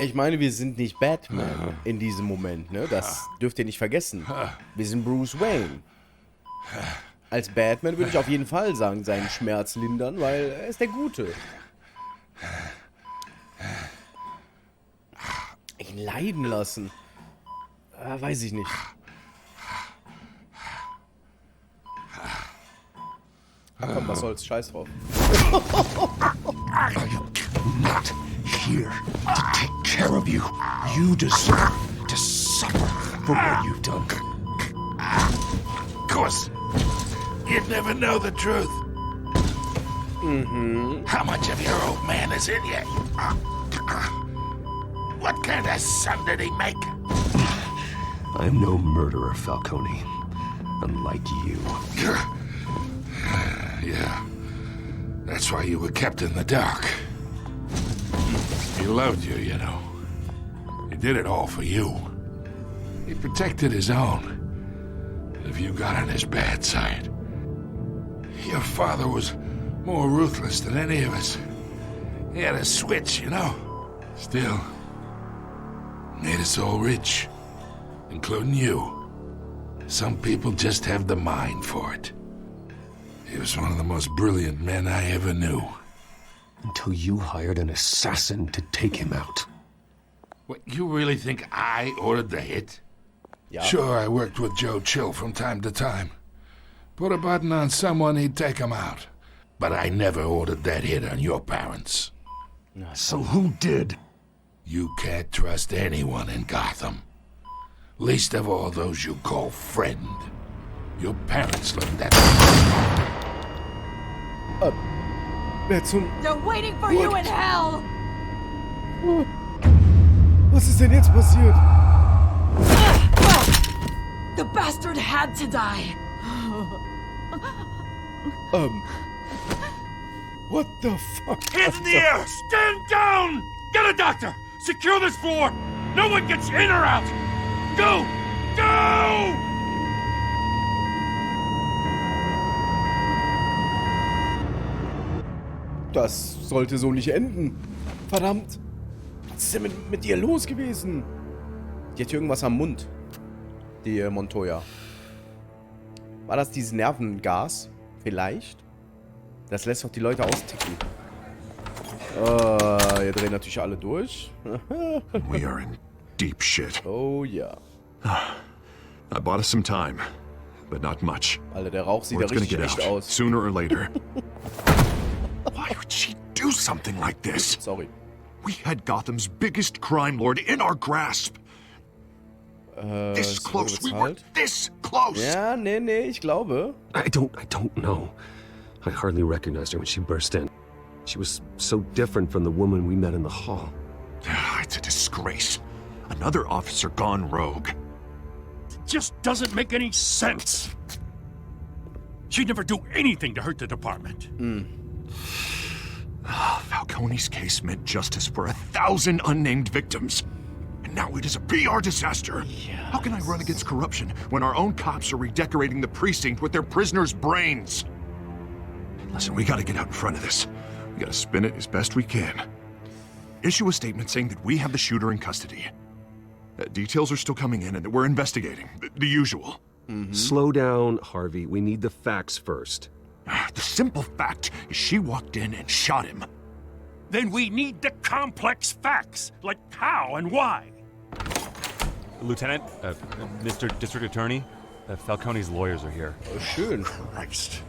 Ich meine, wir sind nicht Batman in diesem Moment, ne? Das dürft ihr nicht vergessen. Wir sind Bruce Wayne. Als Batman würde ich auf jeden Fall sagen, seinen Schmerz lindern, weil er ist der Gute. Ihn leiden lassen. Weiß ich nicht. Ach komm, was soll's, scheiß drauf. Not here to take care of you. You deserve to suffer for what you've done. Of course, you'd never know the truth. How much of your old man is in you? What kind of son did he make? I'm no murderer, Falcone. Unlike you. Yeah. That's why you were kept in the dark. He loved you, you know. He did it all for you. He protected his own. If you got on his bad side. Your father was more ruthless than any of us. He had a switch, you know. Still, made us all rich. Including you. Some people just have the mind for it. He was one of the most brilliant men I ever knew. Until you hired an assassin to take him out. What, you really think I ordered the hit? Yeah. Sure, I worked with Joe Chill from time to time. Put a button on someone, he'd take him out. But I never ordered that hit on your parents. So who did? You can't trust anyone in Gotham. Least of all those you call friend. Your parents learned that. They're waiting for you in hell! Was ist denn jetzt passiert? The bastard had to die! What the fuck? Hands in the air! Stand down! Get a doctor! Secure this floor! No one gets in or out! Go! Go! Das sollte so nicht enden. Verdammt. Was ist denn mit ihr los gewesen? Die hat hier irgendwas am Mund. Die Montoya. War das dieses Nervengas? Vielleicht? Das lässt doch die Leute austicken. Hier drehen natürlich alle durch. We are in deep shit. Oh ja. I bought us some time, but not much. Alter, der Rauch sieht Or ja it's gonna richtig get echt out, aus. sooner or later. Why would she do something like this? Sorry. We had Gotham's biggest crime lord in our grasp. This ist close. We were bezahlt? this close. Ja, nee, ich glaube. I don't know. I hardly recognized her when she burst in. She was so different from the woman we met in the hall. It's a disgrace. Another officer gone rogue. Just doesn't make any sense. She'd never do anything to hurt the department. Falcone's case meant justice for 1,000 unnamed victims. And now it is a PR disaster. How can I run against corruption when our own cops are redecorating the precinct with their prisoners' brains? Listen, we gotta get out in front of this. We gotta spin it as best we can. Issue a statement saying that we have the shooter in custody. Details are still coming in and that we're investigating. The usual. Slow down, Harvey. We need the facts first. The simple fact is she walked in and shot him. Then we need the complex facts, like how and why. Lieutenant, Mr. District Attorney, Falcone's lawyers are here. Oh, schön. Christ.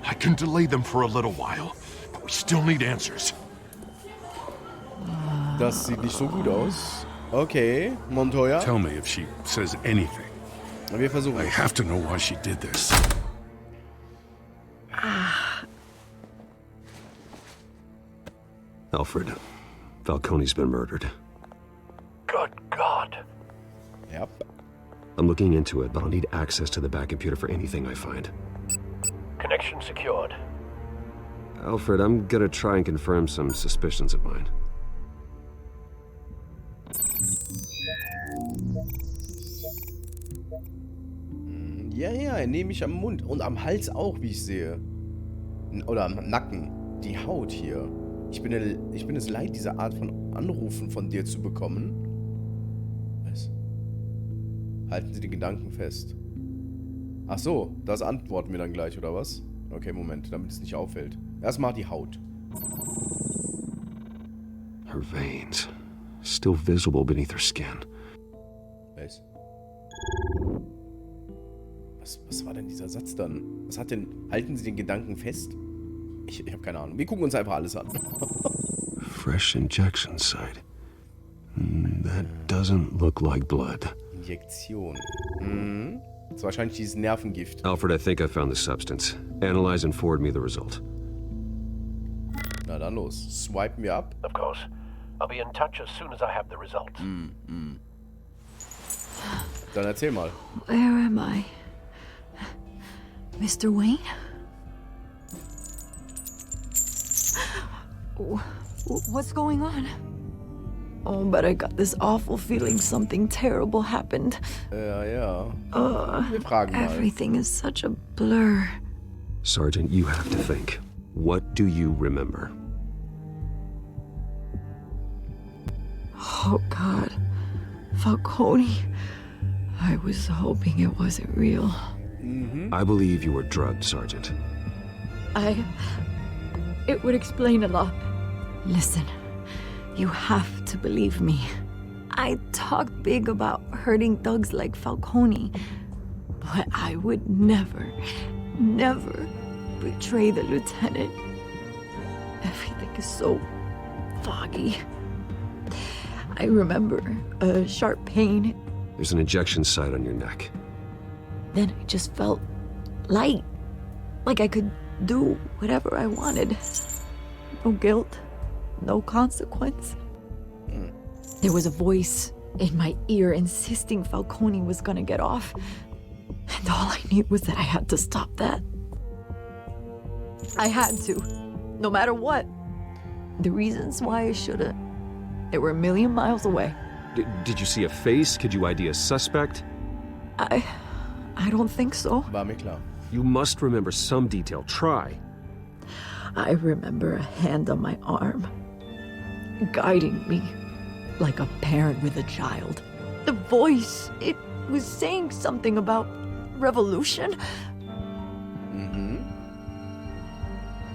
I can delay them for a little while, but we still need answers. Das sieht nicht so gut aus. Okay, Montoya. Tell me if she says anything. Wir versuchen. I have to know why she did this. Alfred, Falcone's been murdered. Good God. Yep. I'm looking into it, but I'll need access to the back computer for anything I find. Connection secured. Alfred, I'm gonna try and confirm some suspicions of mine. Ja, er nehme ich am Mund. Und am Hals auch, wie ich sehe. Oder am Nacken. Die Haut hier. Ich bin es leid, diese Art von Anrufen von dir zu bekommen. Was? Halten Sie den Gedanken fest. Ach so, das antworten wir dann gleich, oder was? Okay, Moment, damit es nicht auffällt. Erstmal die Haut. Her veins, still visible beneath her skin. Was war denn dieser Satz dann? Was hat denn... Halten Sie den Gedanken fest? Ich habe keine Ahnung. Wir gucken uns einfach alles an. Fresh injection site. That doesn't look like blood. Injektion. Mhm. Das ist wahrscheinlich dieses Nervengift. Alfred, I think I found the substance. Analyze and forward me the result. Na dann los. Swipen wir ab. Of course. I'll be in touch as soon as I have the results. Dann erzähl mal. Where am I? Mr. Wayne? What's going on? Oh, but I got this awful feeling something terrible happened. Ja. Wir fragen mal. Everything is such a blur. Sergeant, you have to think. What do you remember? Oh, God. Falcone. I was hoping it wasn't real. I believe you were drugged, Sergeant. It would explain a lot. Listen, you have to believe me. I talked big about hurting thugs like Falcone, but I would never betray the lieutenant. Everything is so foggy. I remember a sharp pain. There's an injection site on your neck. Then I just felt light, like I could do whatever I wanted. No guilt, no consequence. There was a voice in my ear insisting Falcone was gonna get off. And all I knew was that I had to stop that. I had to, no matter what. The reasons why I shouldn't, they were a million miles away. Did you see a face? Could you ID a suspect? I don't think so. War mir klar. You must remember some detail. Try. I remember a hand on my arm, guiding me like a parent with a child. The voice, it was saying something about revolution.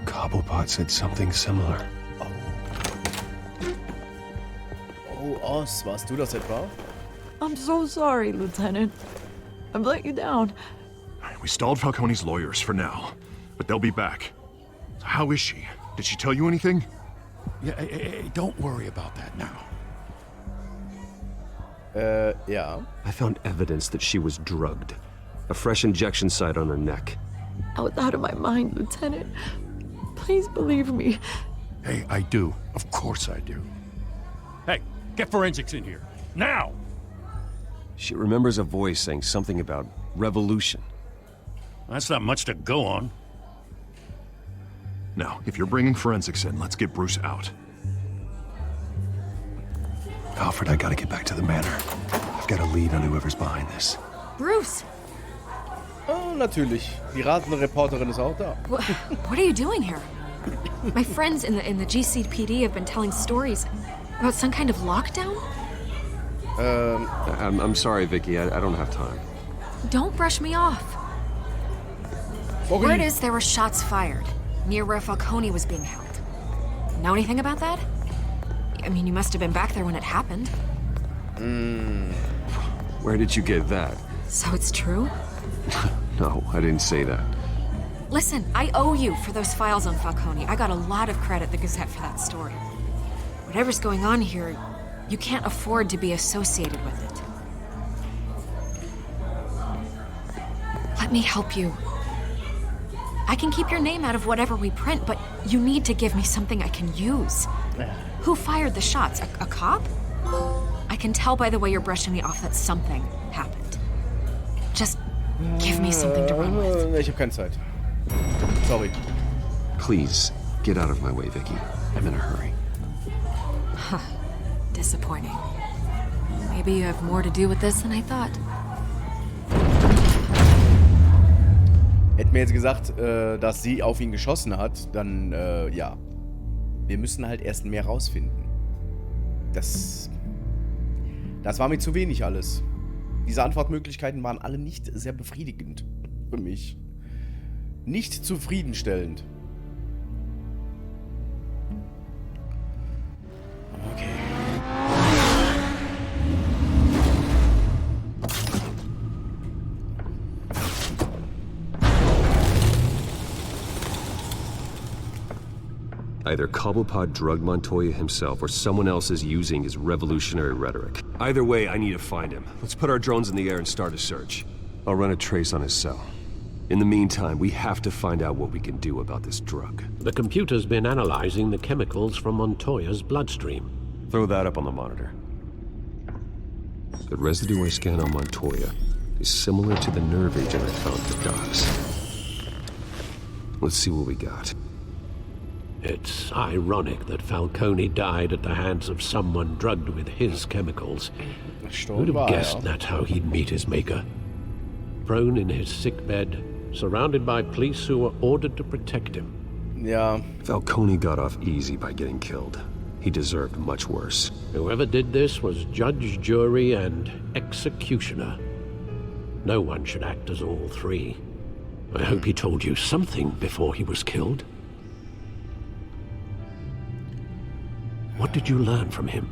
Cobblepot said something similar. Oh, Oz, warst du das etwa? I'm so sorry, Lieutenant. I've let you down. We stalled Falcone's lawyers for now, but they'll be back. How is she? Did she tell you anything? Yeah, don't worry about that now. Ja. I found evidence that she was drugged. A fresh injection site on her neck. I was out of my mind, Lieutenant. Please believe me. Hey, I do. Of course I do. Hey, get forensics in here. Now! She remembers a voice saying something about revolution. That's not much to go on. Now, if you're bringing forensics in, let's get Bruce out. Alfred, I gotta get back to the manor. I've got a lead on whoever's behind this. Bruce! Oh, natürlich. Die rasende Reporterin ist auch da. What are you doing here? My friends in the GCPD have been telling stories about some kind of lockdown? I'm sorry, Vicky. I don't have time. Don't brush me off. Word is there were shots fired near where Falcone was being held. Know anything about that? I mean, you must have been back there when it happened. Where did you get that? So it's true? No, I didn't say that. Listen, I owe you for those files on Falcone. I got a lot of credit at the Gazette for that story. Whatever's going on here, you can't afford to be associated with it. Let me help you. I can keep your name out of whatever we print, but you need to give me something I can use. Who fired the shots? A cop? I can tell by the way you're brushing me off that something happened. Just give me something to run with. Ich habe keine Zeit. Sorry. Please, get out of my way, Vicky. I'm in a hurry. Disappointing. Maybe you have more to do with this than I thought. Hätten mir jetzt gesagt, dass sie auf ihn geschossen hat, dann, ja. Wir müssen halt erst mehr rausfinden. Das war mir zu wenig alles. Diese Antwortmöglichkeiten waren alle nicht sehr befriedigend für mich. Nicht zufriedenstellend. Okay. Either Cobblepot drugged Montoya himself or someone else is using his revolutionary rhetoric. Either way, I need to find him. Let's put our drones in the air and start a search. I'll run a trace on his cell. In the meantime, we have to find out what we can do about this drug. The computer's been analyzing the chemicals from Montoya's bloodstream. Throw that up on the monitor. The residue I scan on Montoya is similar to the nerve agent I found at the docks. Let's see what we got. It's ironic that Falcone died at the hands of someone drugged with his chemicals. Who'd have guessed that's how he'd meet his maker? Prone in his sickbed, surrounded by police who were ordered to protect him. Yeah. Falcone got off easy by getting killed. He deserved much worse. Whoever did this was judge, jury, and executioner. No one should act as all three. I hope he told you something before he was killed. What did you learn from him?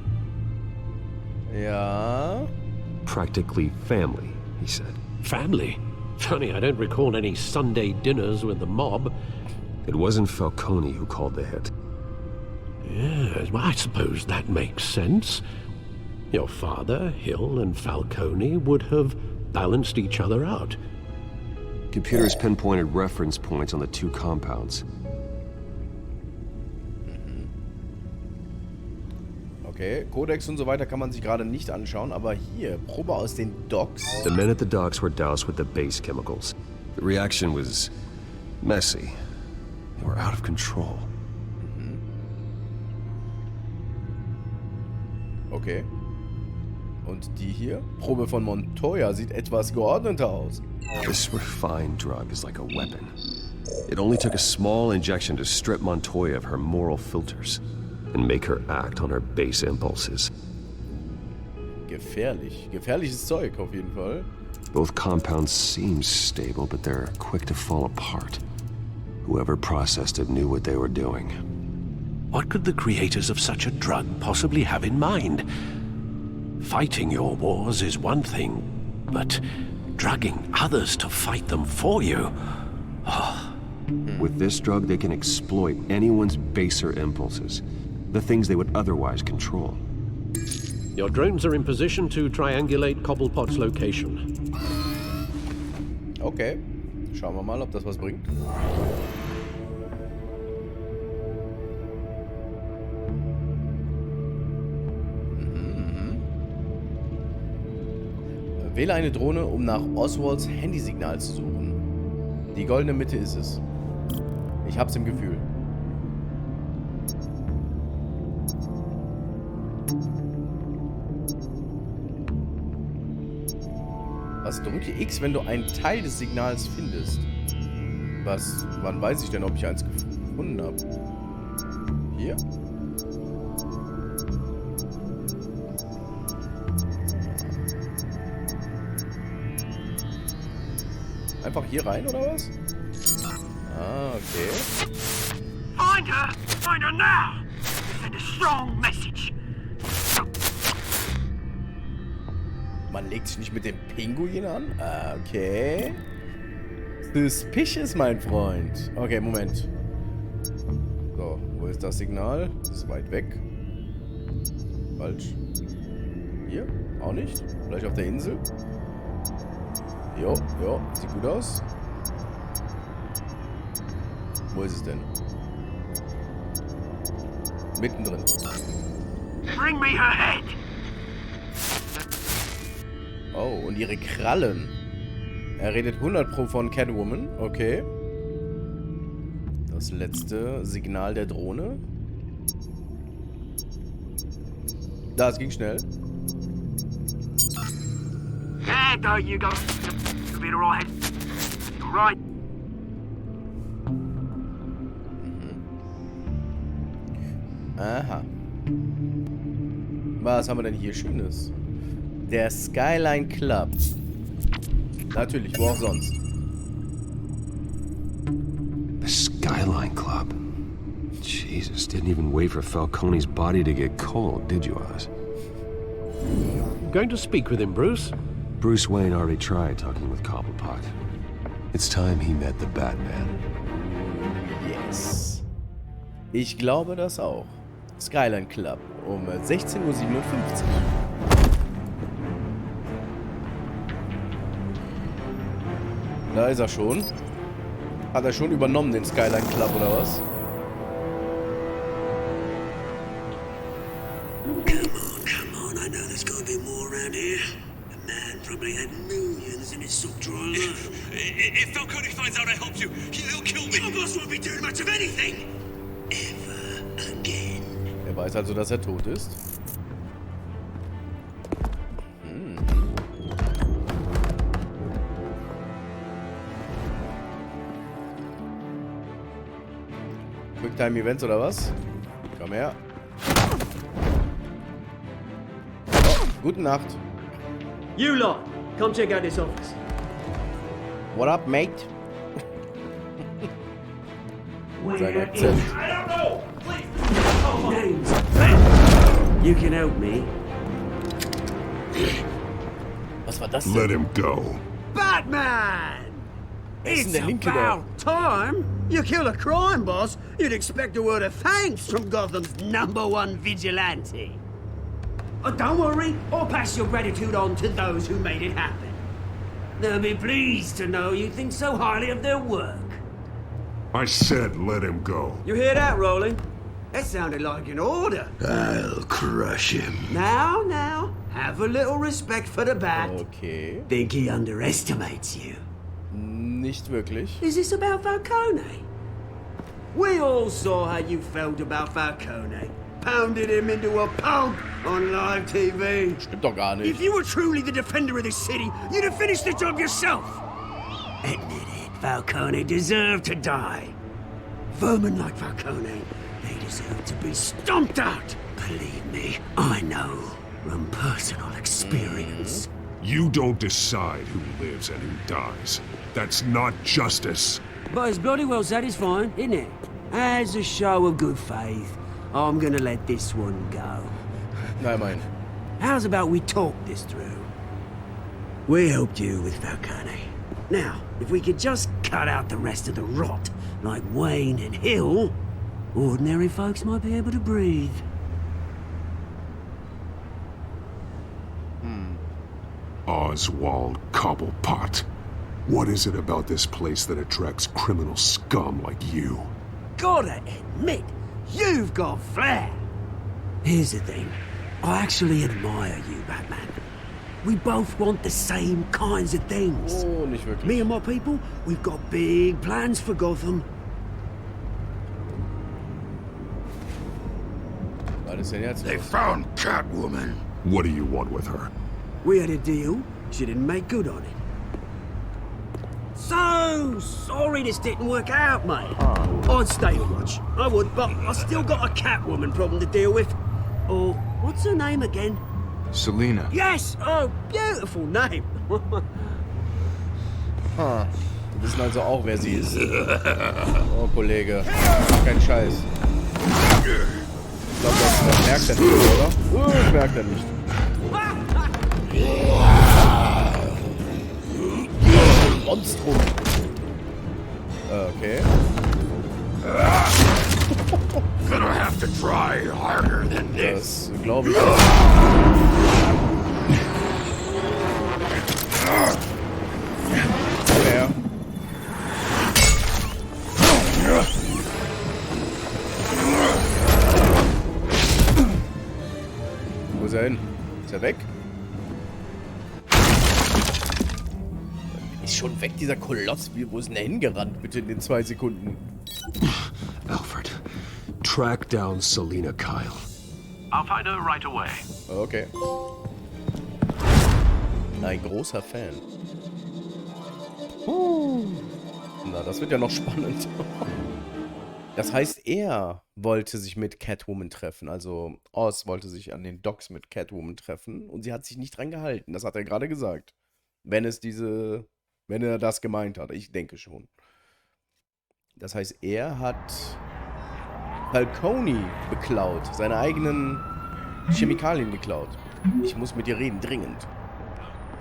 Ja. Practically family, he said. Family? Funny, I don't recall any Sunday dinners with the mob. It wasn't Falcone who called the hit. Yes, well, I suppose that makes sense. Your father, Hill, and Falcone would have balanced each other out. Computers pinpointed reference points on the two compounds. Okay, Codex und so weiter kann man sich gerade nicht anschauen, aber hier, Probe aus den Docks. The men at the docks were doused with the base chemicals. The reaction was messy. They were out of control. Okay. Und die hier? Probe von Montoya sieht etwas geordneter aus. This refined drug is like a weapon. It only took a small injection to strip Montoya of her moral filters and make her act on her base impulses. Gefährlich. Gefährliches Zeug auf jeden Fall. Both compounds seem stable, but they're quick to fall apart. Whoever processed it knew what they were doing. What could the creators of such a drug possibly have in mind? Fighting your wars is one thing, but drugging others to fight them for you? Oh. With this drug, they can exploit anyone's baser impulses. The things they would otherwise control. Your drones are in position to triangulate Cobblepot's location. Okay. Schauen wir mal, ob das was bringt. Wähle eine Drohne, um nach Oswalds Handysignal zu suchen. Die goldene Mitte ist es. Ich hab's im Gefühl. Was? Drücke X, wenn du einen Teil des Signals findest. Was? Wann weiß ich denn, ob ich eins gefunden habe? Hier? Einfach hier rein, oder was? Ah, okay. Find her! Find her now! Send a strong message! Man legt sich nicht mit dem Pinguin an? Ah, okay. Suspicious, mein Freund. Okay, Moment. So, wo ist das Signal? Das ist weit weg. Falsch. Hier? Auch nicht? Vielleicht auf der Insel? Jo, jo, sieht gut aus. Wo ist es denn? Mittendrin. Bring me her head! Oh, und ihre Krallen. Er redet 100% von Catwoman. Okay. Das letzte Signal der Drohne. Da, es ging schnell. There, there you go. You'll be alright. Right. Aha. Was haben wir denn hier Schönes? Der Skyline Club. Natürlich, wo auch sonst. The Skyline Club. Jesus, didn't even wait for Falcone's body to get cold, did you, Oz? Going to speak with him, Bruce? Bruce Wayne already tried talking with Cobblepot. It's time he met the Batman. Yes. Ich glaube das auch. Skyline Club um 16:57 Uhr. Da ist er schon. Hat er schon übernommen, den Skyline Club, oder was? Come on, I know there's gonna be more around here. The man probably had millions in his sock drawer. If Falcone finds out I helped you, he'll kill me. Your boss won't be doing much of anything. Ever again. Er weiß also, dass er tot ist. Quicktime Events oder was? Komm her. Oh, gute Nacht. You lot, come check out this office. What up, mate? Sein Akzent. I don't know. Names. You can help me. Was war das denn? Let him go. Batman! Wer ist denn It's der Linke da? about time. You kill a crime boss, you'd expect a word of thanks from Gotham's #1 vigilante. Oh, don't worry, I'll pass your gratitude on to those who made it happen. They'll be pleased to know you think so highly of their work. I said let him go. You hear that, Roland? That sounded like an order. I'll crush him. Now, have a little respect for the Bat. Okay. Think he underestimates you. Nicht wirklich. Is this about Falcone? We all saw how you felt about Falcone. Pounded him into a pulp on live TV. Stimmt doch gar nicht. If you were truly the defender of this city, you'd have finished the job yourself. Admit it, Falcone deserved to die. Vermin like Falcone, they deserve to be stomped out. Believe me, I know from personal experience. You don't decide who lives and who dies. That's not justice. But it's bloody well satisfying, isn't it? As a show of good faith, I'm gonna let this one go. Nein, mein. How's about we talk this through? We helped you with Falcone. Now, if we could just cut out the rest of the rot, like Wayne and Hill, ordinary folks might be able to breathe. Oswald Cobblepot. What is it about this place that attracts criminal scum like you? Gotta admit, you've got flair. Here's the thing. I actually admire you, Batman. We both want the same kinds of things. Oh, nicht wirklich. Me and my people, we've got big plans for Gotham. Was ist denn jetzt They los? found Catwoman. What do you want with her? We had a deal. She didn't make good on it. So sorry this didn't work out, mate. I'd stay to watch. I would, but I still got a Catwoman problem to deal with. Oh, what's her name again? Selina. Yes! Oh, beautiful name. Wir wissen also auch, wer sie ist. Oh, Kollege. Kein Scheiß. Ich glaube, das merkt er nicht, oder? Das merkt er nicht. Monstrum. Okay. Gonna have to try harder than this. Das glaube ich. Ja. Wo ist er hin? Ist er weg? Ist schon weg, dieser Koloss. Wo ist denn der hingerannt, bitte, in den 2 Sekunden? Alfred, track down Selina Kyle. I'll find her right away. Okay. Ein großer Fan. Na, das wird ja noch spannend. Das heißt, er wollte sich mit Catwoman treffen. Also Oz wollte sich an den Docks mit Catwoman treffen und sie hat sich nicht dran gehalten. Das hat er gerade gesagt. Wenn er das gemeint hat. Ich denke schon. Das heißt, er hat Falcone beklaut. Seine eigenen Chemikalien geklaut. Ich muss mit dir reden, dringend.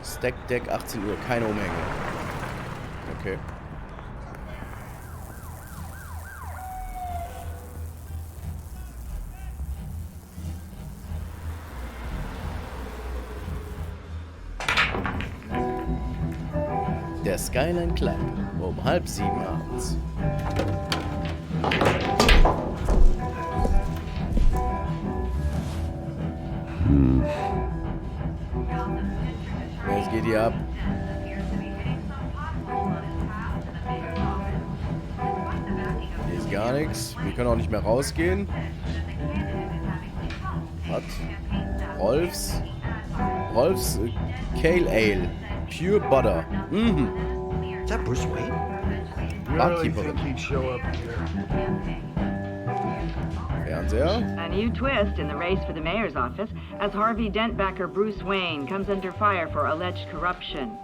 Stack Deck 18 Uhr, keine Umhänge. Okay. Der Skyline Club um 6:30 abends. Was geht hier ab? Hier ist gar nichts. Wir können auch nicht mehr rausgehen. Was? Rolfs Kale Ale. Pure Butter. Mhm. Is that Bruce Wayne? Barkeeperin. Fernseher. A new twist in the race for the mayor's office as Harvey Dent-backer Bruce Wayne comes under fire for alleged corruption.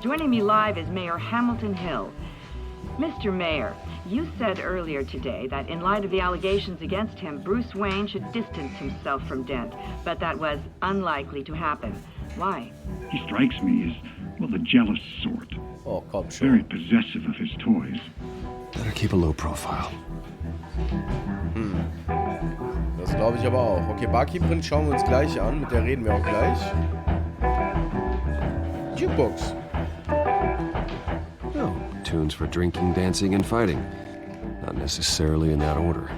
Joining me live is Mayor Hamilton Hill. Mr. Mayor, you said earlier today that in light of the allegations against him, Bruce Wayne should distance himself from Dent, but that was unlikely to happen. Why? He strikes me as, well, the jealous sort. Oh, komm schon. Very possessive of his toys. Better keep a low profile. Das glaube ich aber auch. Okay, Barkeeperin schauen wir uns gleich an. Mit der reden wir auch gleich. Jukebox. Oh, tunes for drinking, dancing, and fighting. Not necessarily in that order.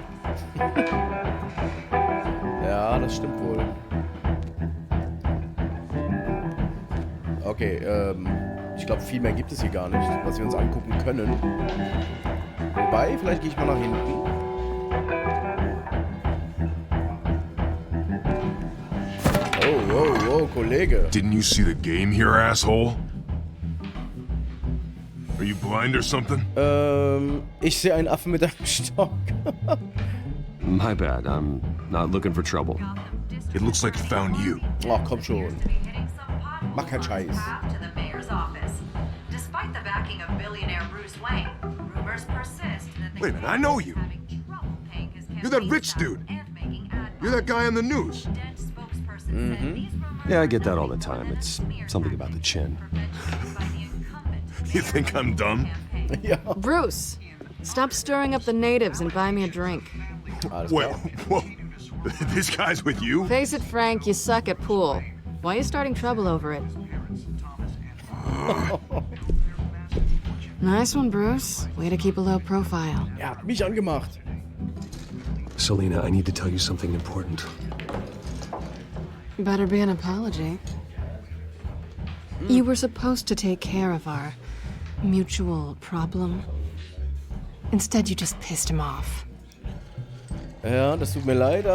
Ja, das stimmt wohl. Okay, ich glaube, viel mehr gibt es hier gar nicht, was wir uns angucken können. Wobei, vielleicht gehe ich mal nach hinten. Oh, Kollege. Didn't you see the game here, asshole? Are you blind or something? Ich sehe einen Affen mit einem Stock. My bad, I'm not looking for trouble. It looks like it found you. Ach, komm schon. Mach keinen Scheiß. To the mayor's office. Despite the backing of billionaire Bruce Wayne, rumors persist that the Wait a minute, I know you. You're that rich dude. You're that guy on the news. Yeah, I get that all the time. It's something about the chin. You think I'm dumb? Ja. Bruce, stop stirring up the natives and buy me a drink. Wait, whoa. This guy's with you? Face it, Frank, you suck at pool. Why are you starting trouble over it? Nice one, Bruce. Way to keep a low profile. Er hat mich angemacht. Selena, I need to tell you something important. Better be an apology. You were supposed to take care of our mutual problem. Instead, you just pissed him off. Ja, das tut mir leid.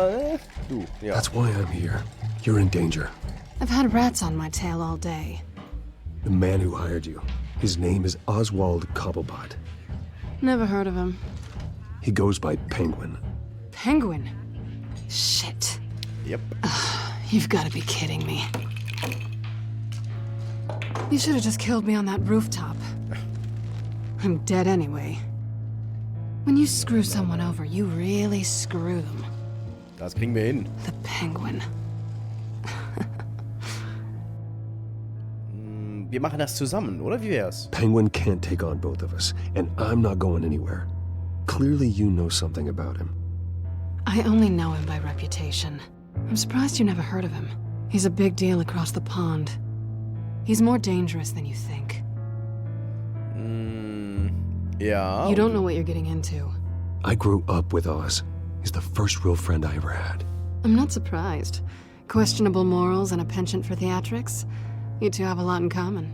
Du, ja. That's why I'm here. You're in danger. I've had rats on my tail all day. The man who hired you, his name is Oswald Cobblepot. Never heard of him. He goes by Penguin. Penguin? Shit. Yep. You've got to be kidding me. You should have just killed me on that rooftop. I'm dead anyway. When you screw someone over, you really screw them. Das kriegen wir hin. The Penguin. Wir machen das zusammen, oder? Wie wär's? Penguin can't take on both of us, and I'm not going anywhere. Clearly you know something about him. I only know him by reputation. I'm surprised you never heard of him. He's a big deal across the pond. He's more dangerous than you think. Ja. You don't know what you're getting into. I grew up with Oz. He's the first real friend I ever had. I'm not surprised. Questionable morals and a penchant for theatrics. You two have a lot in common.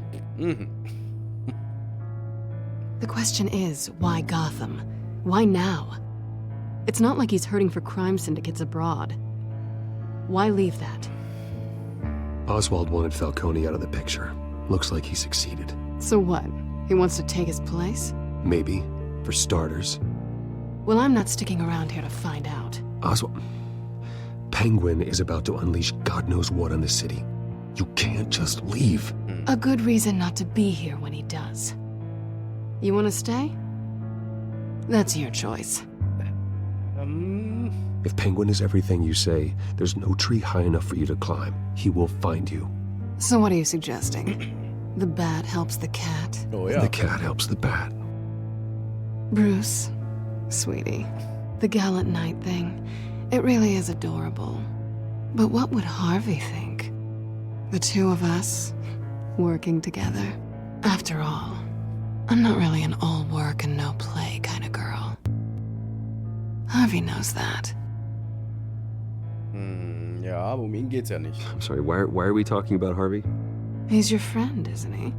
The question is, why Gotham? Why now? It's not like he's hurting for crime syndicates abroad. Why leave that? Oswald wanted Falcone out of the picture. Looks like he succeeded. So what? He wants to take his place? Maybe, for starters. Well, I'm not sticking around here to find out. Oswald, Penguin is about to unleash God knows what on the city. You can't just leave. A good reason not to be here when he does. You want to stay? That's your choice. If Penguin is everything you say, there's no tree high enough for you to climb. He will find you. So what are you suggesting? The bat helps the cat? Oh, yeah. And the cat helps the bat. Bruce, sweetie, the gallant knight thing, it really is adorable. But what would Harvey think? The two of us, working together. After all, I'm not really an all work and no play kind of girl. Harvey knows that. Ja, aber um ihn geht's ja nicht. I'm sorry, why are we talking about Harvey? He's your friend, isn't he?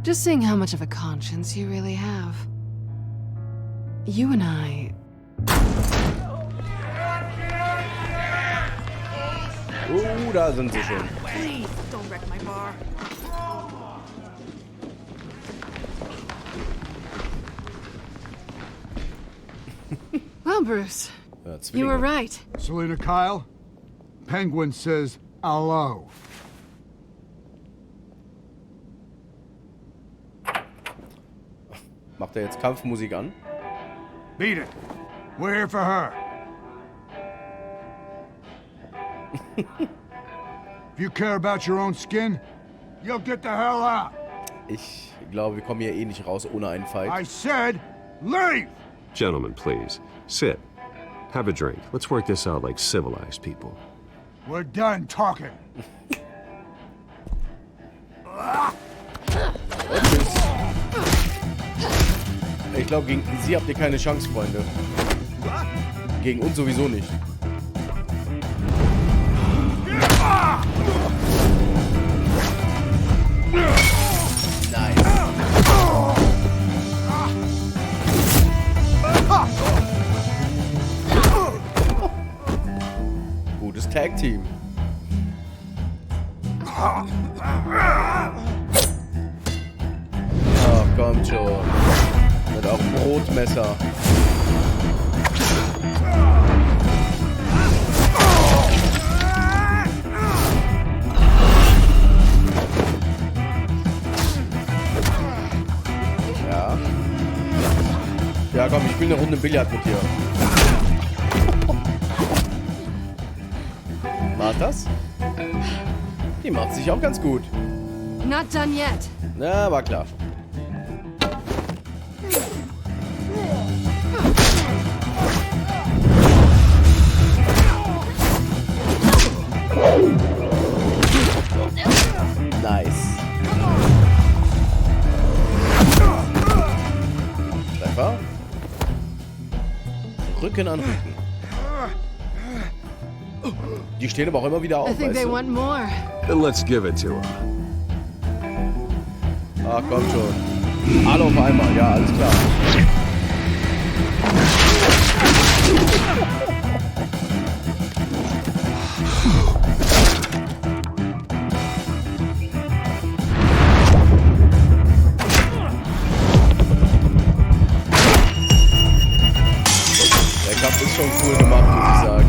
Just seeing how much of a conscience you really have. You and I... Da sind sie schon. Please, don't wreck my bar. Well, Bruce, you were right. Selena Kyle, Penguin says hello. Macht er jetzt Kampfmusik an? Beat it. We're here for her. If you care about your own skin, you'll get the hell out. Ich glaube, wir kommen hier eh nicht raus ohne einen Fight. I said, leave! Gentlemen, please. Sit. Have a drink. Let's work this out like civilized people. We're done talking. Ich glaube, gegen sie habt ihr keine Chance, Freunde. Gegen uns sowieso nicht. Nice. Gutes Tag-Team. Ach, kommt schon. Mit auch Brotmesser. Ja. Ja, komm, ich spiele eine Runde Billard mit dir. Macht das? Die macht sich auch ganz gut. Not done yet. Na, war klar. Nice. Treffer. Rücken an Rücken. Die stehen aber auch immer wieder auf, I think they want more. Then let's give it to him. Ach, komm schon. Alle auf einmal, ja, alles klar. Der Kampf ist schon cool gemacht, muss ich sagen.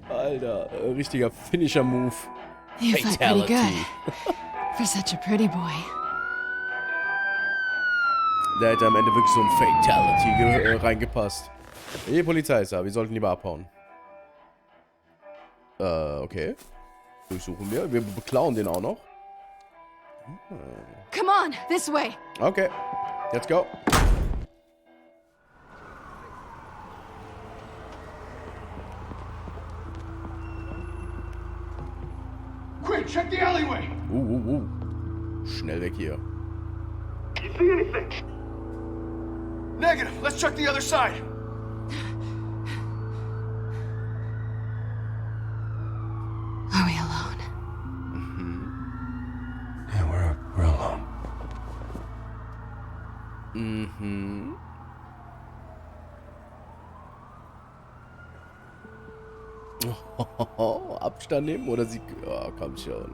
Alter, richtiger Finisher-Move. You fight pretty good. For such a pretty boy. Da hätte am Ende wirklich so ein Fatality reingepasst. Die Polizei ist da, wir sollten lieber abhauen. Okay. Durchsuchen wir. Wir beklauen den auch noch. Come on, this way. Okay, let's go. Quick, check the alleyway. Schnell weg hier. You see anything? Negative. Let's check the other side. Are we alone? Yeah, we're alone. Abstand nehmen oder sie... Oh, komm schon.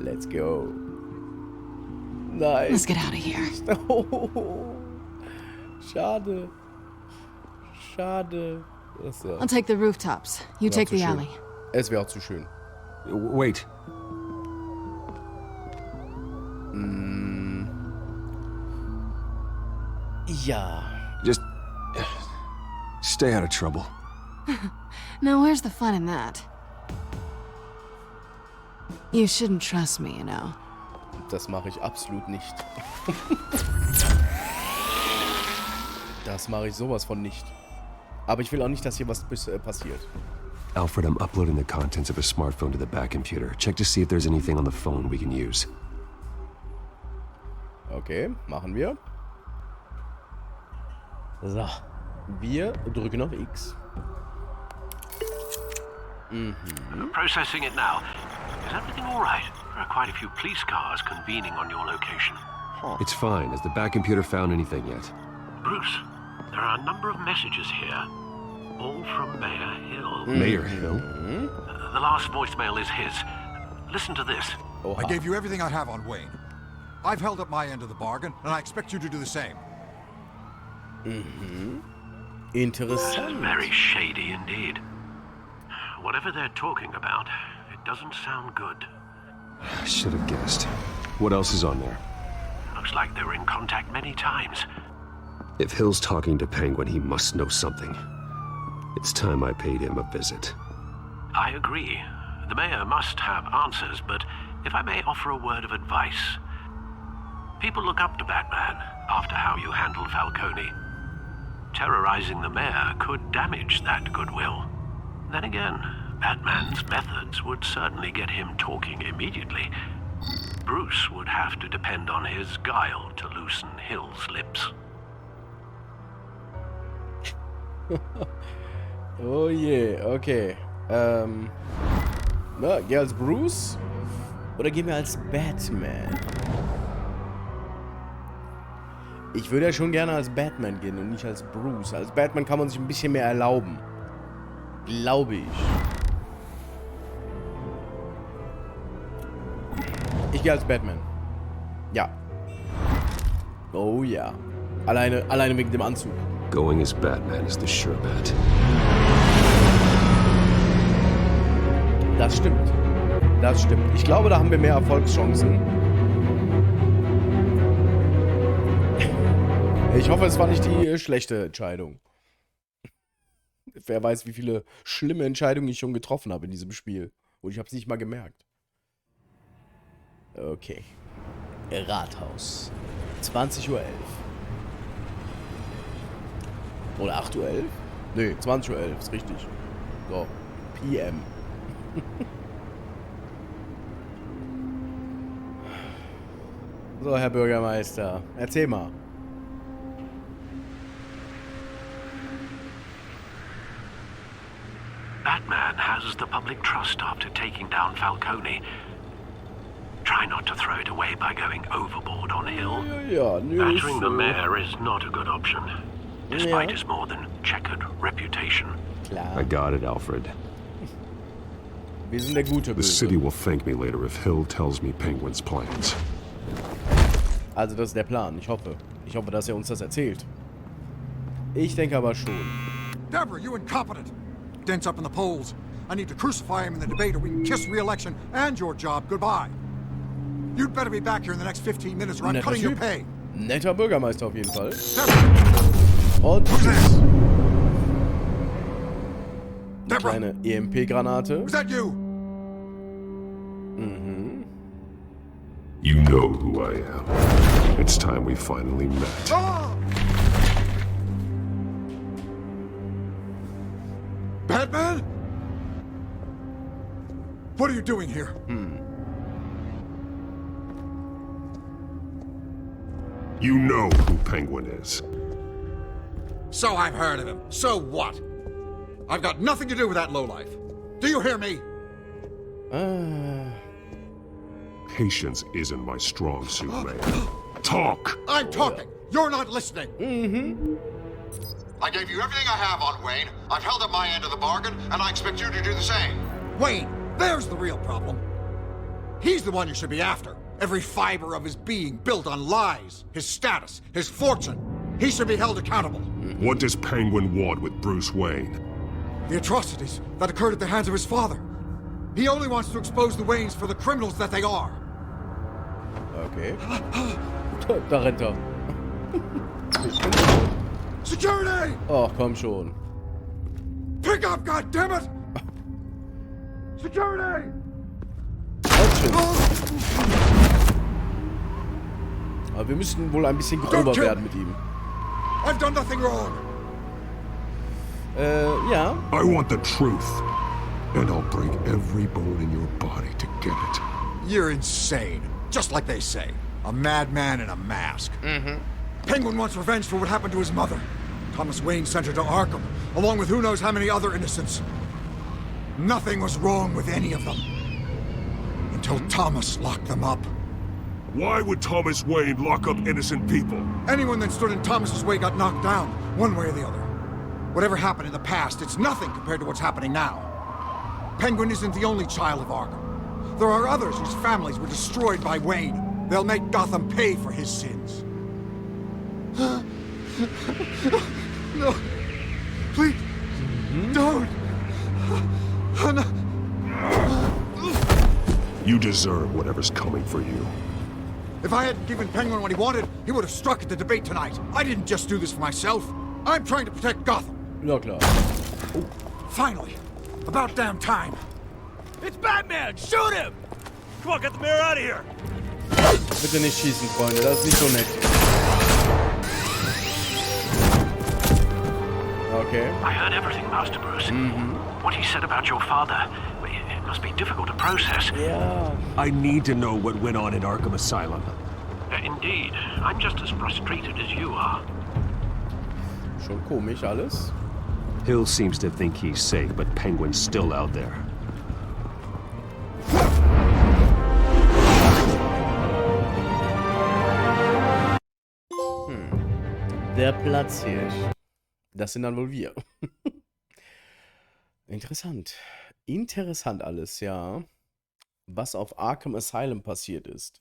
Let's go. Nein. Let's get out of here. Oh, schade. Schade. I'll take the rooftops. You take the alley. Es wäre auch zu schön. Wait. Ja. Just stay out of trouble. Now, where's the fun in that? You shouldn't trust me, you know. Das mache ich absolut nicht. Das mache ich sowas von nicht. Aber ich will auch nicht, dass hier was passiert. Alfred, I'm uploading the contents of a smartphone to the back computer. Check to see if there's anything on the phone we can use. Okay, machen wir. So. Wir drücken auf X. Processing it now. Is everything all right? There are quite a few police cars convening on your location. It's fine. Has the back computer found anything yet? Bruce, there are a number of messages here. All from Mayor Hill. Mayor Hill? The last voicemail is his. Listen to this. I gave you everything I have on Wayne. I've held up my end of the bargain, and I expect you to do the same. Interessant. Very shady indeed. Whatever they're talking about, it doesn't sound good. I should have guessed. What else is on there? Looks like they were in contact many times. If Hill's talking to Penguin, he must know something. It's time I paid him a visit. I agree. The mayor must have answers, but if I may offer a word of advice. People look up to Batman after how you handled Falcone. Terrorizing the mayor could damage that goodwill. Then again, Batman's methods would certainly get him talking immediately. Bruce would have to depend on his guile to loosen Hill's lips. Oh je, okay. Na, geh als Bruce? Oder gehen wir als Batman? Ich würde ja schon gerne als Batman gehen und nicht als Bruce. Als Batman kann man sich ein bisschen mehr erlauben. Glaube ich. Ich gehe als Batman. Ja. Oh ja. Alleine wegen dem Anzug. Going as Batman is the sure bet. Das stimmt. Das stimmt. Ich glaube, da haben wir mehr Erfolgschancen. Ich hoffe, es war nicht die schlechte Entscheidung. Wer weiß, wie viele schlimme Entscheidungen ich schon getroffen habe in diesem Spiel. Und ich habe es nicht mal gemerkt. Okay. Rathaus. 20:11 Uhr. Oder 8:11 Uhr? Nee, 20:11 Uhr ist richtig. So. PM. So, Herr Bürgermeister. Erzähl mal. Batman has the public trust after taking down Falcone. Try not to throw it away by going overboard on Hill. Battering the mayor is not a good option, despite his more than checkered reputation. I got it, Alfred. Wir sind der gute Böse. The city will thank me later if Hill tells me Penguin's plans. Also das ist der Plan, ich hoffe. Ich hoffe, dass er uns das erzählt. Ich denke aber schon. Deborah, you incompetent! Dent's up in the polls. I need to crucify him in the debate or we can kiss re-election and your job goodbye. You'd better be back here in the next 15 minutes or I'm cutting your pay. Netter Bürgermeister auf jeden Fall. Deborah. Und tschüss. Eine Deborah. kleine EMP-Granate. Is that you? Mhm. You know who I am. It's time we finally met. Ah! Batman? What are you doing here? You know who Penguin is. So I've heard of him. So what? I've got nothing to do with that lowlife. Do you hear me? Patience isn't my strong suit, man. Talk! I'm talking. You're not listening. I gave you everything I have on Wayne. I've held up my end of the bargain, and I expect you to do the same. Wayne, there's the real problem. He's the one you should be after. Every fiber of his being built on lies, his status, his fortune. He should be held accountable. What does Penguin want with Bruce Wayne? The atrocities that occurred at the hands of his father. He only wants to expose the Waynes for the criminals that they are. Okay. Da rennt er. Security! Oh, komm schon. Pick up, goddammit! Security! Aber wir müssen wohl ein bisschen gröber werden mit ihm. I've done nothing wrong. Ja. I want the truth. And I'll break every bone in your body to get it. You're insane. Just like they say. A madman in a mask. Penguin wants revenge for what happened to his mother. Thomas Wayne sent her to Arkham, along with who knows how many other innocents. Nothing was wrong with any of them. Until Thomas locked them up. Why would Thomas Wayne lock up innocent people? Anyone that stood in Thomas's way got knocked down, one way or the other. Whatever happened in the past, it's nothing compared to what's happening now. Penguin isn't the only child of Arkham. There are others whose families were destroyed by Wayne. They'll make Gotham pay for his sins. No. Please. Don't. No. You deserve whatever's coming for you. If I hadn't given Penguin what he wanted, he would have struck at the debate tonight. I didn't just do this for myself. I'm trying to protect Gotham. Ja, klar. Oh. Finally. About damn time. It's Batman! Shoot him! Come on, get the mayor out of here! Bitte nicht schießen, Freunde. Das ist nicht so nett. Okay. I heard everything, Master Bruce. What he said about your father, it must be difficult to process. Yeah. I need to know what went on in Arkham Asylum. Indeed. I'm just as frustrated as you are. Schon komisch alles. Hill seems to think he's safe, but Penguin's still out there. Der Platzhirsch. Das sind dann wohl wir. Interessant. Interessant alles, ja. Was auf Arkham Asylum passiert ist.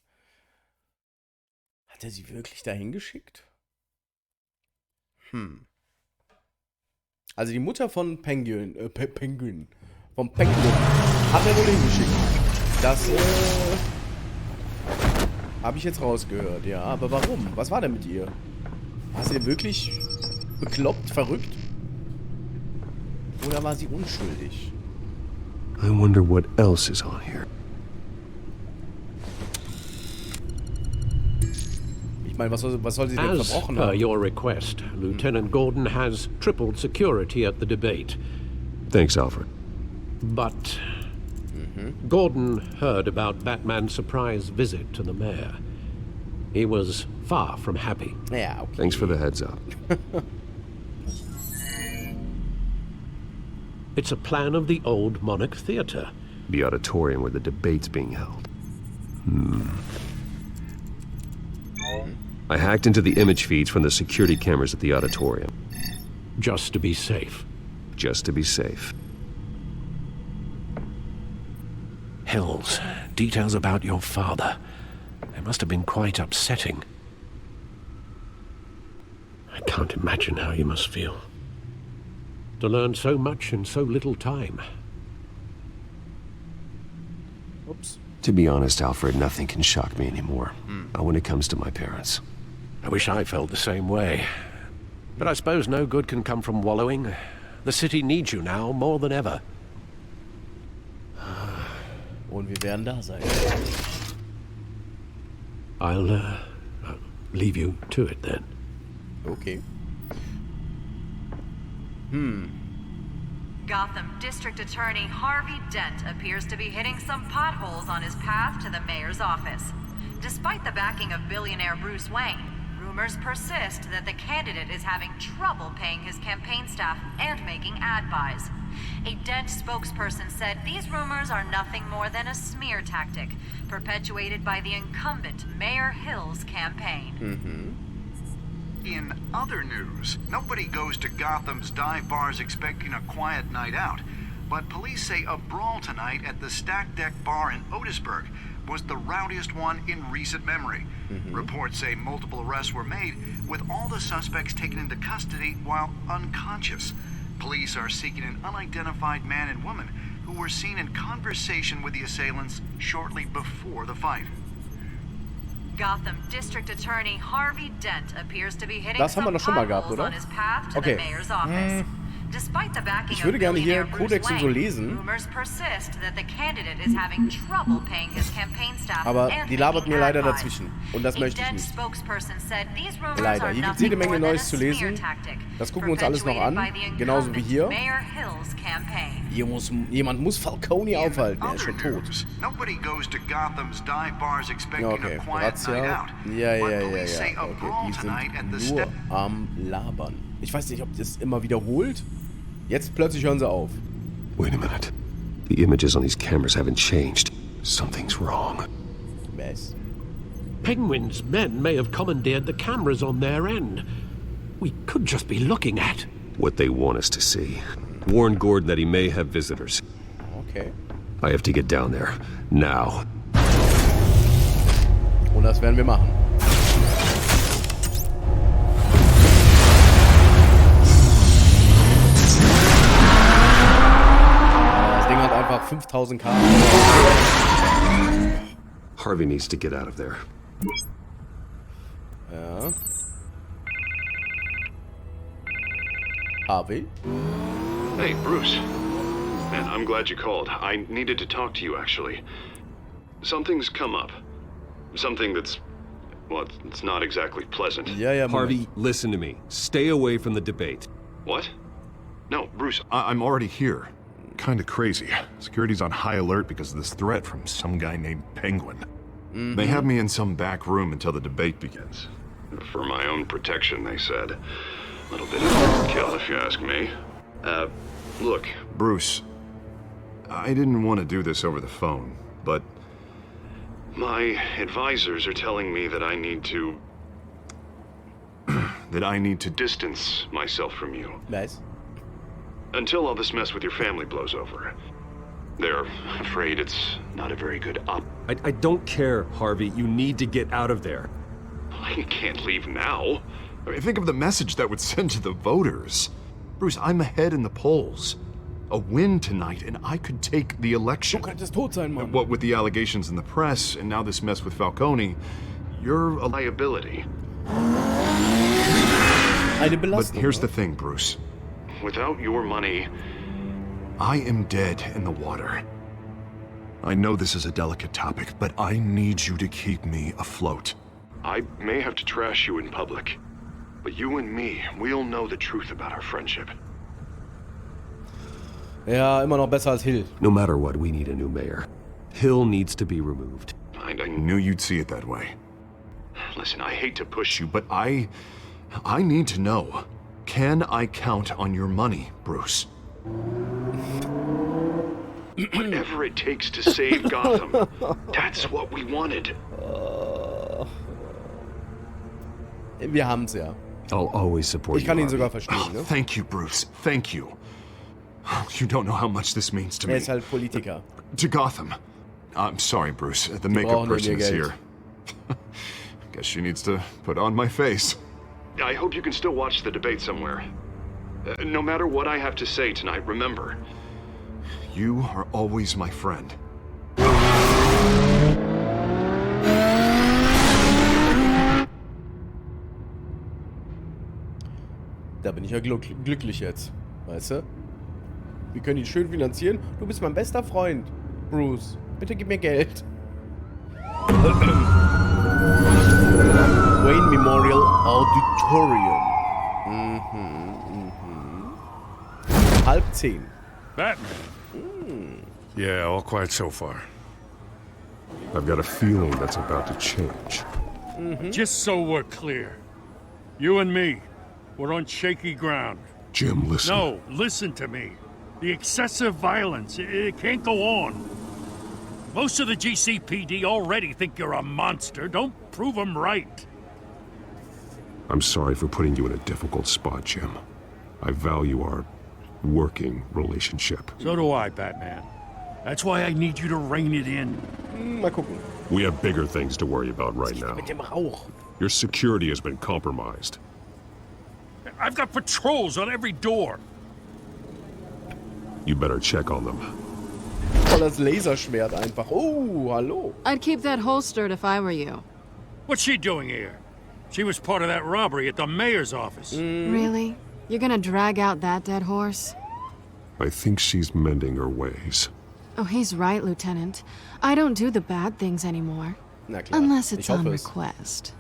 Hat er sie wirklich dahin geschickt? Also die Mutter von Penguin, vom Penguin, hat er wohl hingeschickt. Das, habe ich jetzt rausgehört, ja. Aber warum? Was war denn mit ihr? War sie wirklich bekloppt, verrückt? Oder war sie unschuldig? I wonder what else is on here. Ich meine, was soll sie denn verbrochen As per haben? your request, Lieutenant Gordon has tripled security at the debate. Thanks, Alfred. But Gordon heard about Batman's surprise visit to the mayor. He was far from happy. Yeah, okay. Thanks for the heads up. It's a plan of the old Monarch Theatre. The auditorium where the debate's being held. I hacked into the image feeds from the security cameras at the auditorium. Just to be safe. Just to be safe. Hills, details about your father. They must have been quite upsetting. I can't imagine how you must feel. To learn so much in so little time. Oops. To be honest, Alfred, nothing can shock me anymore. Not when it comes to my parents. I wish I felt the same way. But I suppose no good can come from wallowing. The city needs you now more than ever. Und wir werden da sein. I'll leave you to it then. Okay. Gotham District Attorney Harvey Dent appears to be hitting some potholes on his path to the mayor's office. Despite the backing of billionaire Bruce Wayne, rumors persist that the candidate is having trouble paying his campaign staff and making ad buys. A Dent spokesperson said these rumors are nothing more than a smear tactic, perpetuated by the incumbent Mayor Hill's campaign. In other news, nobody goes to Gotham's dive bars expecting a quiet night out. But police say a brawl tonight at the Stack Deck Bar in Otisburg was the rowdiest one in recent memory. Reports say multiple arrests were made, with all the suspects taken into custody while unconscious. Police are seeking an unidentified man and woman who were seen in conversation with the assailants shortly before the fight. Gotham District Attorney Harvey Dent appears to be hitting Das haben wir some doch schon mal gehabt, potholes oder? on his path to Okay. the mayor's office. Despite the backing Ich würde of gerne hier billionaire Bruce Codex und so Wayne, lesen, rumors persist that the candidate is having trouble paying his campaign staff aber and die labert mir paying leider ad buys. dazwischen. Und das A möchte ich Dent nicht. spokesperson said these rumors Leider. are Hier gibt es jede nothing Menge more than Neues zu a smear lesen. tactic, Das gucken wir uns alles noch an. perpetuated by the Genauso wie hier. Mayor Hill's campaign. Jemand muss Falcone aufhalten. Er ist schon tot. Nobody goes to Gotham's dive bars expecting Okay, a quiet night Grazia. out. Ja. But police say a brawl Okay, tonight at die the sind nur am Labern. Ich weiß nicht, ob das immer wiederholt. Jetzt plötzlich hören sie auf. Wait a minute. The images on these cameras haven't changed. Something's wrong. Was? Penguin's men may have commandeered the cameras on their end. We could just be looking at What they want us to see. Warn Gordon that he may have visitors. Okay. I have to get down there. Now. Und das werden wir machen. Das Ding hat einfach 5000 K. Harvey needs to get out of there. Ja. Harvey? Hey, Bruce. Man, I'm glad you called. I needed to talk to you, actually. Something's come up. Something that's... well, it's not exactly pleasant. Yeah, Harvey, listen to me. Stay away from the debate. What? No, Bruce, I'm already here. Kinda crazy. Security's on high alert because of this threat from some guy named Penguin. They have me in some back room until the debate begins. For my own protection, they said. A little bit of overkill, if you ask me. Look. Bruce, I didn't want to do this over the phone, but... My advisors are telling me that I need to... that I need to distance myself from you. Nice. Until all this mess with your family blows over. They're afraid it's not a very good op... I don't care, Harvey. You need to get out of there. I can't leave now. I mean, think of the message that would send to the voters. Bruce, I'm ahead in the polls. A win tonight, and I could take the election. Du könntest tot sein, Mann. What with the allegations in the press, and now this mess with Falcone, you're a liability. Eine Belastung. But here's the thing, Bruce. Without your money... I am dead in the water. I know this is a delicate topic, but I need you to keep me afloat. I may have to trash you in public, but you and me, we'll know the truth about our friendship. Ja, immer noch besser als Hill. No matter what, we need a new mayor. Hill needs to be removed. I knew you'd see it that way. Listen, I hate to push you, but I need to know. Can I count on your money, Bruce? Whatever it takes to save Gotham. That's what we wanted. Wir haben's ja. I'll always support Ich kann you, ihn sogar verstehen, ne? Thank you, Bruce. Thank you. You don't know how much this means to me. ist halt Politiker. To Gotham. I'm sorry, Bruce. The Die makeup brauchen nur person ihr is Geld. here. Guess she needs to put on my face. I hope you can still watch the debate somewhere. No matter what I have to say tonight, remember. You are always my friend. Da bin ich ja glücklich jetzt. Weißt du? Wir können ihn schön finanzieren. Du bist mein bester Freund, Bruce. Bitte gib mir Geld. Wayne Memorial Auditorium. 9:30. Batman? Yeah, all quiet so far. I've got a feeling that's about to change. Just so we're clear, you and me, we're on shaky ground. Jim, listen. No, listen to me. The excessive violence, it can't go on. Most of the GCPD already think you're a monster. Don't prove them right. I'm sorry for putting you in a difficult spot, Jim. I value our working relationship. So do I, Batman. That's why I need you to rein it in. Mal gucken. We have bigger things to worry about right now. Mit dem Rauch. Your security has been compromised. I've got patrols on every door. You better check on them. Voll das Laserschwert einfach. Oh, hallo. I'd keep that holstered if I were you. What's she doing here? She was part of that robbery at the mayor's office. Really? You're gonna drag out that dead horse? I think she's mending her ways. Oh, he's right, Lieutenant. I don't do the bad things anymore. Na klar. Unless it's Ich hoffe on es. request.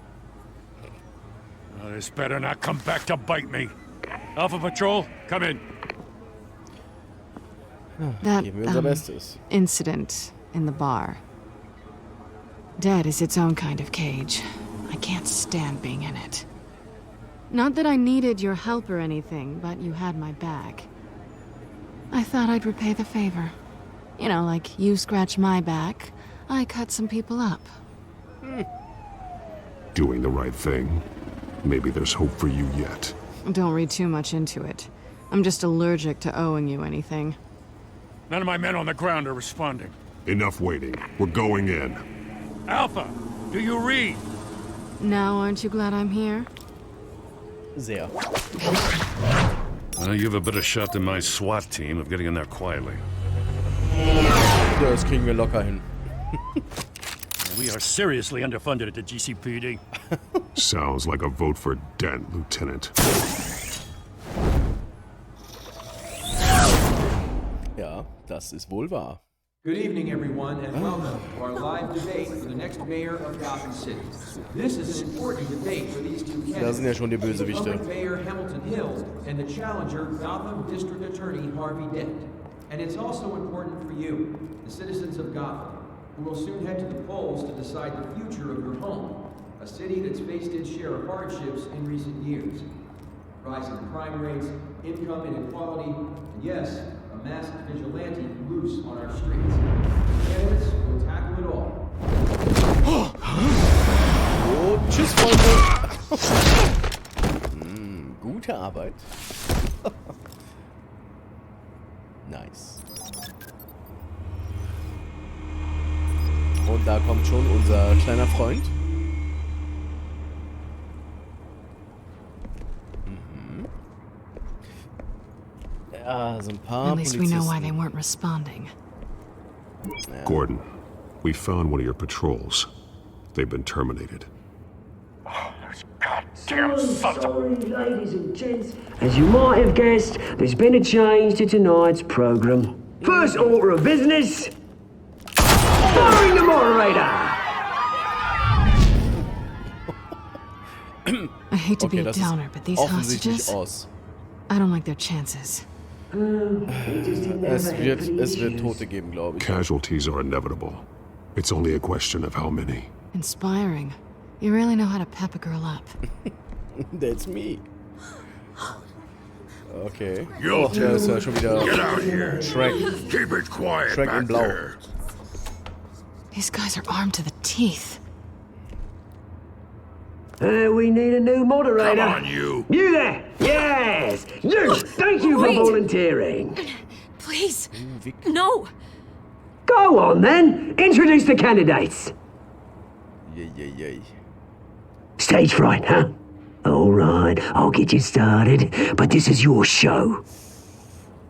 Oh, this better not come back to bite me. Alpha Patrol, come in. That Geben wir unser Bestes. incident in the bar. Dead is its own kind of cage. I can't stand being in it. Not that I needed your help or anything, but you had my back. I thought I'd repay the favor. You know, like you scratch my back, I cut some people up. Doing the right thing. Maybe there's hope for you yet. Don't read too much into it. I'm just allergic to owing you anything. None of my men on the ground are responding. Enough waiting. We're going in. Alpha, do you read? Now, aren't you glad I'm here? Sehr. You have a better shot than my SWAT team of getting in there quietly. Das kriegen wir locker hin. We are seriously underfunded at the GCPD. Sounds like a vote for Dent, Lieutenant. Ja, das ist wohl wahr. Good evening, everyone, and welcome to our live debate for the next mayor of Gotham City. This is an important debate for these two candidates. Da sind ja schon die Bösewichte. Incumbent Mayor Hamilton Hill and the challenger Gotham District Attorney Harvey Dent. And it's also important for you, the citizens of Gotham, who will soon head to the polls to decide the future of your home, a city that's faced its share of hardships in recent years. Rising crime rates, income inequality, and yes, a masked vigilante loose on our streets. Candidates will tackle it all. Oh, tschüss, Freunde. Gute Arbeit. Nice. Und da kommt schon unser kleiner Freund. Ja, so ein paar At least we know why they weren't responding. Gordon, we found one of your patrols. They've been terminated. Damn sorry, ladies and gents. As you might have guessed, there's been a change to tonight's program. First order of business, firing the moderator. I hate to be a das downer, but these offensichtlich hostages, aus. I don't like their chances. Es wird Tote geben, glaube ich. Casualties are inevitable. It's only a question of how many. Inspiring. You really know how to pep a girl up. That's me. Okay. Yo, Der ist ja schon wieder get out here. Shrek. Keep it quiet Shrek back in Blau. there. These guys are armed to the teeth. We need a new moderator. Come on, you. You there? Yes. You. Thank you for Wait. volunteering. Please. No. Go on then. Introduce the candidates. Yay. Stage fright, huh? All right, I'll get you started, but this is your show.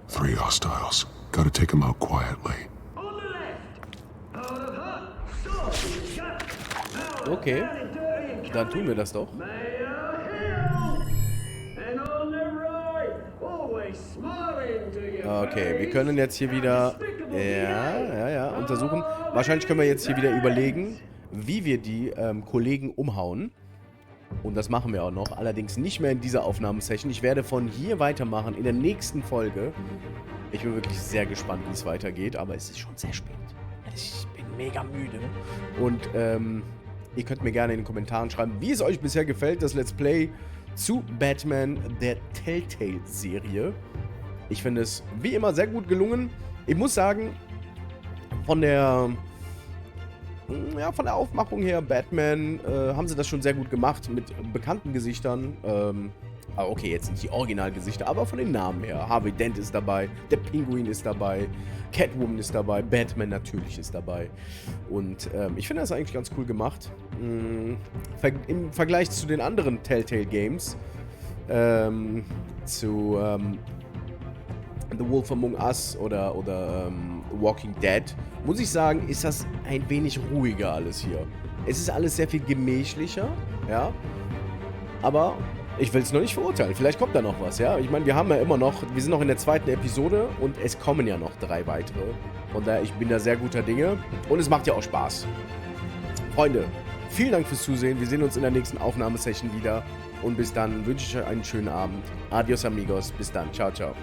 3 hostiles. Gotta take them out quietly. Okay. Dann tun wir das doch. Okay, wir können jetzt hier wieder untersuchen. Wahrscheinlich können wir jetzt hier wieder überlegen, wie wir die Kollegen umhauen. Und das machen wir auch noch. Allerdings nicht mehr in dieser Aufnahmesession. Ich werde von hier weitermachen in der nächsten Folge. Ich bin wirklich sehr gespannt, wie es weitergeht. Aber es ist schon sehr spät. Ich bin mega müde. Und ihr könnt mir gerne in den Kommentaren schreiben, wie es euch bisher gefällt, das Let's Play zu Batman, der Telltale-Serie. Ich finde es wie immer sehr gut gelungen. Ich muss sagen, von der ja, von der Aufmachung her, Batman, haben sie das schon sehr gut gemacht mit bekannten Gesichtern. Okay, jetzt nicht die Originalgesichter, aber von den Namen her. Harvey Dent ist dabei, der Pinguin ist dabei, Catwoman ist dabei, Batman natürlich ist dabei. Und ich finde das eigentlich ganz cool gemacht. Im Vergleich zu den anderen Telltale Games, zu The Wolf Among Us oder Walking Dead, muss ich sagen, ist das ein wenig ruhiger alles hier. Es ist alles sehr viel gemächlicher, ja, aber ich will es noch nicht verurteilen. Vielleicht kommt da noch was, ja. Ich meine, wir sind noch in der 2. Episode und es kommen ja noch 3 weitere. Von daher, ich bin da sehr guter Dinge und es macht ja auch Spaß. Freunde, vielen Dank fürs Zusehen. Wir sehen uns in der nächsten Aufnahmesession wieder und bis dann wünsche ich euch einen schönen Abend. Adios amigos, bis dann. Ciao, ciao.